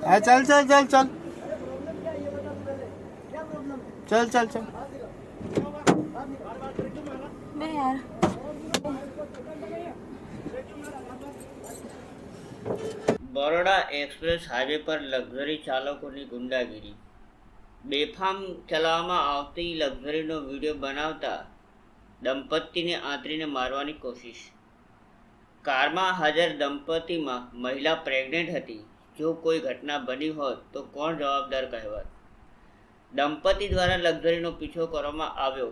हाँ चल चल चल चल चल चल चल यार બરોડા એક્સપ્રેસ હાઈવે પર લક્ઝરી ચાલકોની ગુંડાગીરી. બેફામ ચલાવવામાં આવતી લક્ઝરીનો વિડીયો બનાવતા દંપતીને આંતરીને મારવાની કોશિશ. કારમાં હાજર દંપતીમાં મહિલા પ્રેગ્નેન્ટ હતી. જો કોઈ ઘટના બની હોત તો કોણ જવાબદાર કહેવાત? દંપતી દ્વારા લક્ઝરીનો પીછો કરવામાં આવ્યો.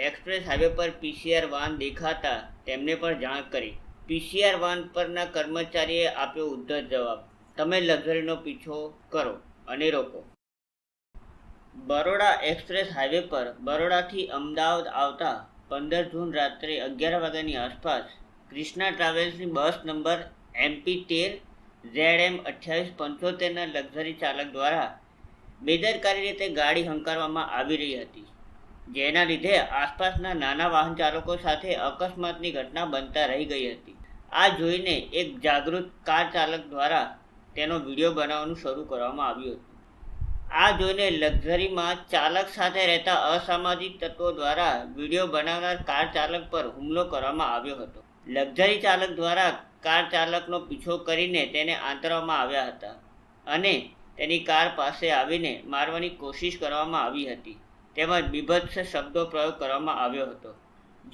એક્સપ્રેસ હાઈવે પર પીસીઆર વાન દેખાતા તેમને પણ જાણ કરી. પીસીઆર વાન પરના કર્મચારીએ આપ્યો ઉદ્ધત જવાબ, તમે લક્ઝરીનો પીછો કરો અને રોકો. બરોડા એક્સપ્રેસ હાઈવે પર બરોડાથી અમદાવાદ આવતા 15 જૂન રાત્રે 11 વાગ્યાની આસપાસ ક્રિષ્ના ટ્રાવેલ્સની બસ નંબર MP13ZM 2875ના લક્ઝરી ચાલક દ્વારા બેદરકારી રીતે ગાડી હંકારવામાં આવી રહી હતી, જેના લીધે આસપાસના નાના વાહન ચાલકો સાથે અકસ્માતની ઘટના બનતા રહી ગઈ હતી. આ જોઈને એક જાગૃત કાર ચાલક દ્વારા તેનો વિડીયો બનાવવાનું શરૂ કરવામાં આવ્યું હતું. આ જોઈને લક્ઝરીમાં ચાલક સાથે રહેતા અસામાજિક તત્વો દ્વારા વિડીયો બનાવનાર કાર ચાલક પર હુમલો કરવામાં આવ્યો હતો. લક્ઝરી ચાલક દ્વારા કાર ચાલકનો પીછો કરીને તેને આંતરવામાં આવ્યા હતા અને તેની કાર પાસે આવીને મારવાની કોશિશ કરવામાં આવી હતી. તેમજ બીભત્સ શબ્દો પ્રયોગ કરવામાં આવ્યો હતો,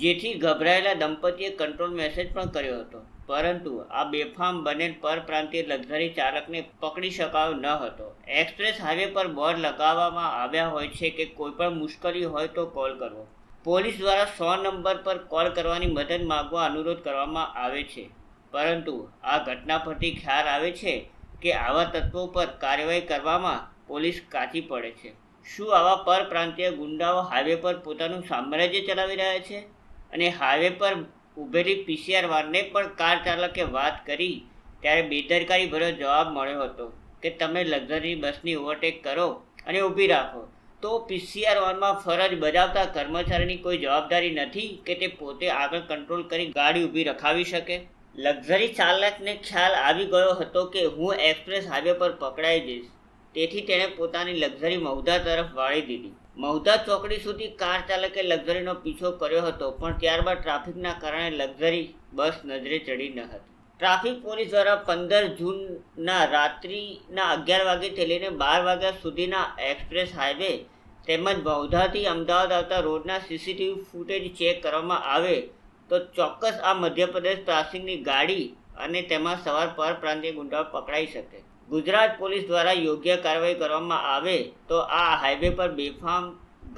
જેથી ગભરાયેલા દંપતીએ કંટ્રોલ મેસેજ પણ કર્યો હતો. પરંતુ આ બેફામ બનેલ પરપ્રાંતીય લક્ઝરી ચાલકને પકડી શકાયો ન હતો. એક્સપ્રેસ હાઈવે પર બોર્ડ લગાવવામાં આવ્યા હોય છે કે કોઈ પણ મુશ્કેલી હોય તો કોલ કરવો. પોલીસ દ્વારા 100 નંબર પર કોલ કરવાની મદદ માંગવા અનુરોધ કરવામાં આવે છે. પરંતુ આ ઘટના પરથી ખ્યાલ આવે છે કે આવા તત્વો પર કાર્યવાહી કરવામાં પોલીસ કાચી પડે છે. શું આવા પરપ્રાંતીય ગુંડાઓ હાઈવે પર પોતાનું સામ્રાજ્ય ચલાવી રહ્યા છે? અને હાઈવે પર ઊભેલી પીસીઆર વાનને પણ કાર ચાલકે વાત કરી ત્યારે બેદરકારી ભર્યો જવાબ મળ્યો હતો કે તમે લક્ઝરી બસની ઓવરટેક કરો અને ઊભી રાખો. તો પીસીઆર વાનમાં ફરજ બજાવતા કર્મચારીની કોઈ જવાબદારી નથી કે તે પોતે આગળ કંટ્રોલ કરી ગાડી ઊભી રખાવી શકે? લક્ઝરી ચાલકને ખ્યાલ આવી ગયો હતો કે હું એક્સપ્રેસ હાઈવે પર પકડાઈ જઈશ, તેથી તેણે પોતાની લક્ઝરી મહુધા તરફ વાળી દીધી. મહુધા ચોકડી સુધી કાર ચાલકે લક્ઝરીનો પીછો કર્યો હતો, પણ ત્યારબાદ ટ્રાફિકના કારણે લક્ઝરી બસ નજરે ચડી ન હતી. ટ્રાફિક પોલીસ દ્વારા 15 જૂનના રાત્રિના 11 વાગ્યાથી લઈને 12 વાગ્યા સુધીના એક્સપ્રેસ હાઈવે તેમજ મહુધાથી અમદાવાદ આવતા રોડના સીસીટીવી ફૂટેજ ચેક કરવામાં આવે તો ચોક્કસ આ મધ્યપ્રદેશ પાસિંગની ગાડી અને તેમાં સવાર પરપ્રાંતીય ગુંડાઓ પકડાઈ શકે. ગુજરાત પોલીસ દ્વારા યોગ્ય કાર્યવાહી કરવામાં આવે તો આ હાઈવે પર બેફામ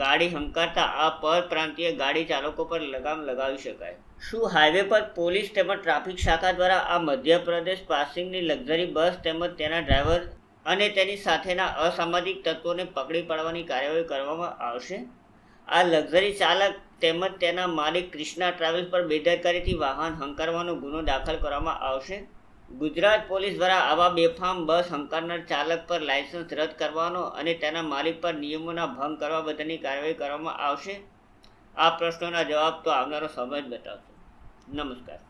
ગાડી હંકારતા આ પરપ્રાંતીય ગાડી ચાલકો પર લગામ લગાવી શકાય. શું હાઈવે પર પોલીસ તેમજ ટ્રાફિક શાખા દ્વારા આ મધ્યપ્રદેશ પાસિંગની લક્ઝરી બસ તેમજ તેના ડ્રાઈવર અને તેની સાથેના અસામાજિક તત્વોને પકડી પાડવાની કાર્યવાહી કરવામાં આવશે? આ લક્ઝરી ચાલક તેમજ તેના માલિક ક્રિષ્ના ટ્રાવેલ્સ પર બેદરકારીથી વાહન હંકારવાનો ગુનો દાખલ કરવામાં આવશે. ગુજરાત પોલીસ દ્વારા આવા બેફામ બસ હંકારનાર ચાલક પર લાયસન્સ રદ કરવાનો અને તેના માલિક પર નિયમોના ભંગ કરવા બદલની કાર્યવાહી કરવામાં આવશે. આ પ્રશ્નોના જવાબ તો આવનારો સમય જ બતાવશે. નમસ્કાર.